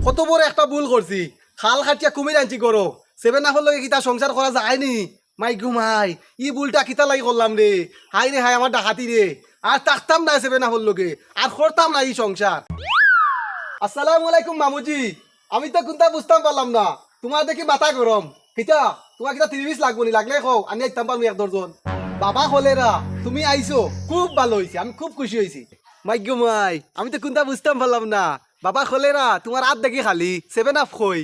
কত বড় একটা ভুল করছি। খাল খাটিয়া কুমির আনছি করো, সেভেন আপের লগে কিতা সংসার করা যায়নি। মাই ঘুমাই ই ভুলটা কিতা লাগি করলাম রে। হাই রে হাই, আমার ডাকাতি রে। আর থাকতাম না সেভেন আপের লগে, আর করতাম না এই সংসার। আসসালামু আলাইকুম মামুজি। আমি তো কোনটা বুঝতাম পারলাম না, তোমার দেখি মাথা গরম। কিতা তোমার কিতা 30 লাগবো নি? লাগলে কও, আমি আইতাম পারবো 1 দর্জন। বাবা কলেরা তুমি আইছো, খুব ভালো হয়েছে, আমি খুব খুশি হয়েছি। মাইগ্য মাই, আমি তো কোনটা বুঝতাম পারলাম না। বাবা কলেরা তোমার হাত দেখি খালি, সেভেন আপ কই?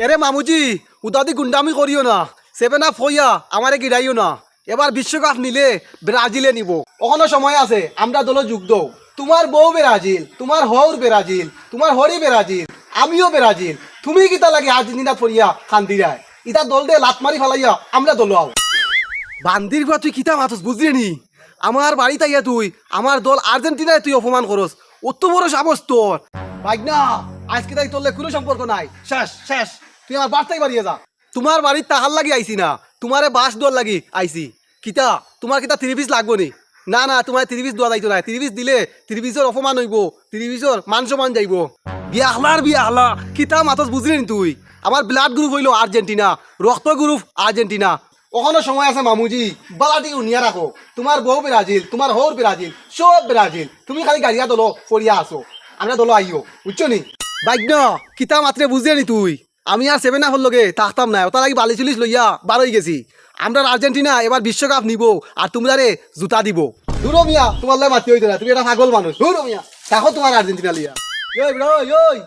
এরে মামুজি, উদাদি গুন্ডামি করিও না। সেভেন আপ হইয়া আমারে গিরাইও না। এবার বিশ্বকাপ নিলে ব্রাজিলে নিব, ওখানে সময় আছে, আমরা দলে যোগ দৌ। তোমার বউ ব্রাজিল, তোমার হৌর ব্রাজিল, তোমার হরি ব্রাজিল, আমিও ব্রাজিল। তুমি কিতা লাগে আর্জেন্টিনা ফরিয়া খান্দিরায় ইটা দল দে লাত মারি ফেলাইয়া আমরা দল আও। বান্দির গা তুই কিতা মাথস বুঝলি নি? আমার বাড়িতে আইয়া তুই আমার দল আর্জেন্টিনায় তুই অপমান করস, অত বড় সাহস তোর? ভাগনা, আজকে তাই তোর কোনো সম্পর্ক নাই, শেষ শেষ। তুই আমার বাড়িতেই বাড়িয়ে যা। তোমার বাড়ির তাহার লাগি আইছি না, তোমারে বাস দল লাগি আইছি। কিতা তোমার কিতা 30 লাগবো নি? না না, তোমার 30 দেওয়া যাইতো না। 30 দিলে 30 অপমান হইব, 30 মান সম্মান যাইব। বিয়াহলার বিয়াহলা কিতা মাথস বুঝলি নি তুই? আমার ব্লাড গ্রুপ হইল আর্জেন্টিনা, রক্ত গ্রুপ আর্জেন্টিনা। ওখানে সময় আছে মামুজি, বালাটি উনিয়া রাখো। তোমার বউ ব্রাজিল, তোমার হৌর ব্রাজিল, সব ব্রাজিল। তুমি খালি গাড়িয়া দলো ফরিয়া আসো, আমরা দলো আইও, বুঝছো নি? বাইক কিতা মাত্রে বুঝিয়ে নি তুই? আমি আর সেভেন আপের লগে থাকতাম না, ওটা লাগি 42 লইয়া বার হয়ে গেছি। আমরা আর্জেন্টিনা এবার বিশ্বকাপ নিব, আর তোমরা রে জুতা দিব। দূরো মিয়া, তোমার লাই মাতি হইতো না, তুমি একটা পাগল মানুষ। দূরো মিয়া, দেখো তোমার আর্জেন্টিনা লিয়া। ওই ব্রো, ওই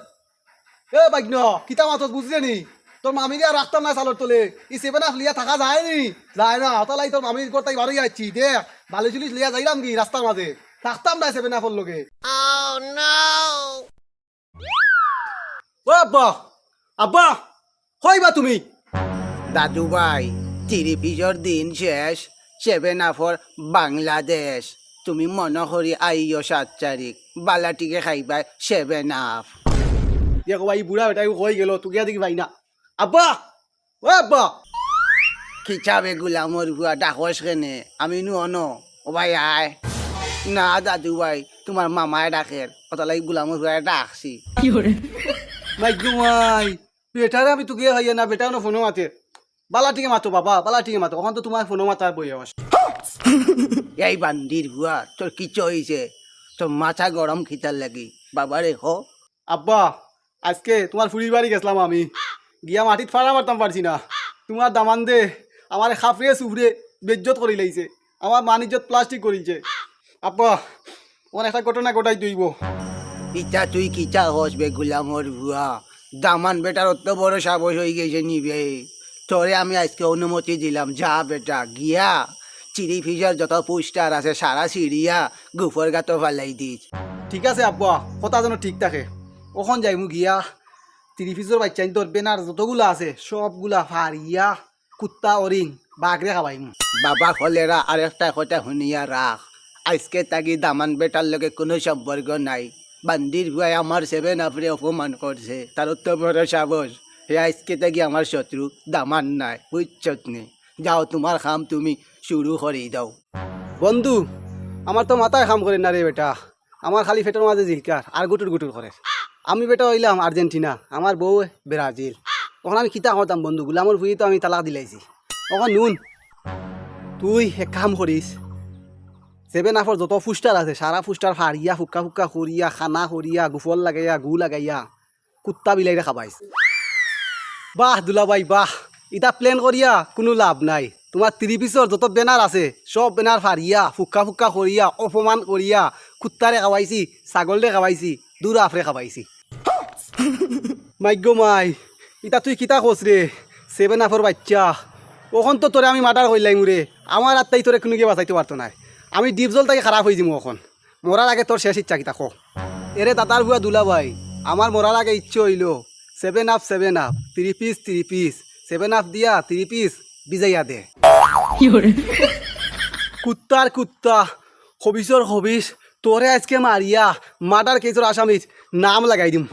এ বাইক কিতা মাতস বুঝলে নি? তোর মামিরে আর রাখতাম না চালর তোলে। ই সেভেন আপ লিয়া থাকা যায় নি? যায় না, ওটা লাই তোর মামির করতে বারোই যাচ্ছি। দেখ 42 লিয়া যাইলাম কি রাস্তার মাঝে, থাকতাম না সেভেন আপের লগে। ও আব্বা, আব্বা কইবা তুমি? দাদু ভাই, তিরিপিজর দিন শেষ, 7 আপর বাংলাদেশ। তুমি মনে করি আইও 7 তারিখ, বালাটিকে খাইবা 7 আপ। দেখো ভাই, বুড়া বেটাই কই গেল, তুই দেখি ভাই না। আব্বা, ও আব্বা। খিচাবে গুলামর ভুয়া ডাকস কেনে? আমি নু অন ও ভাই আয় না। দাদু ভাই, তোমার মামায় ডাকের, অতলাই গুলামর ভুয়া ডাকছি। মাই ঘুমাই, বেটারে আমি তুকে হইয়া না, বেটাও না ফোনও মাতে। বালাটিকে মাতো বাবা, বালাটিকে মাতো। ওখান তো তোমার ফোনও মাতার বয়স। এই বান্দির ভুয়া, তোর কিচ্ছু হয়েছে? তোর মাথা গরম খিচার লাগি বাবারে হ। আব্বা, আজকে তোমার ফুরির বাড়ি গেছিলাম আমি, গিয়া মাটিত ফাড়া মারতাম পারছি না। তোমার দামান দে আমার খাফরে সুফরে বেজ্জত করে লাইছে, আমার মানিজ্জত প্লাস্টিক করিছে। আব্বা, আমার একটা ঘটনা ঘটাই দইব। ইটা তুই কিটা হস বে গুলামর ভুয়া? দামান বেটার অত বড় সাবস হয়ে গেছে নিবে। তোরে আমি আজকে অনুমতি দিলাম, যা বেটা গিয়া চিড়ি ফিজার যত পোস্টার আছে সারা সিঁড়িয়া গুফর গাতো ফালাই দিস। ঠিক আছে আব্বা, কথা যেন ঠিক থাকে। ওখন যাইমু গিয়া তিরিফিজর বাচ্চা তোর বেনার যতগুলা আছে সবগুলা ফারিয়া কুত্তা অরিং বাঘরে খাওয়াইমু। বাবা ফলেরা আরেকটা কথা শুনিয়া রাখ, আজকে তাকি দামান বেটার লগে কোনো সম্পর্ক নাই। বান্দির ভুয়াই আমার 7 আপরে অপমান করছে, তার অত বড় সাবস। হে আজকে তাকি আমার শত্রু, দামান নাই, বুঝছত নে? যাও তোমার কাম তুমি শুরু করে দাও। বন্ধু, আমার তো মাথায় কাম করে না রে বেটা, আমার খালি ফেটের মাঝে জিলকার আর গুটুর গুটুর করে। আমি বেটা হইলাম আর্জেন্টিনা, আমার বউ ব্রাজিল। তখন আমি কিতা করতাম বন্ধু, গুলামর ভুঁই তো আমি তালাক দিলাইছি। তখন নুন তুই এক কাম করিস, 7 আপর যত ফুস্টার আছে সারা ফুস্টার ফাড়িয়া ফুক্কা ফুক্কা করিয়া খানা করিয়া গুফল লাগাইয়া গু লাগাইয়া কুত্তা বিলাইরে খাবাইস। বাহ দুলাভাই বাহ, ইটা প্লেন করিয়া কোনো লাভ নাই। তোমার 30 পিসর যত বেনার আছে সব বেনার ফাড়িয়া ফুক্কা ফুক্কা করিয়া অপমান করিয়া কুত্তারে খাওয়াইছি, ছাগলরে খাওয়াইছি, দূর আফরে খাওয়াইছি। মাইগ্য মাই, ইটা তুই কিতা কস রে? 7 আপর বাচ্চা, ওখন তো তোরে আমি মার্ডার করলাম রে। আমার আত্মাই তোরে কোনো গিয়ে বাঁচাইতে পারতো না। আমি ডিপ জল তাকে খারাপ হয়ে যাবো এখন। মরার আগে তোর শেষ ইচ্ছা কিতা কো? এরে দাতার ভুয়া দুলাভাই, আমার মরার আগে ইচ্ছে হইল 7 আপ 3 পিস 3 পিস 7 আপ দিয়া 3 পিস বিজাইয়া দে। কুত্তার কুত্তা, হবিসর হবিস, তোরে আজকে মারিয়া মার্ডার কেসের আসামির নাম লাগাই দিম।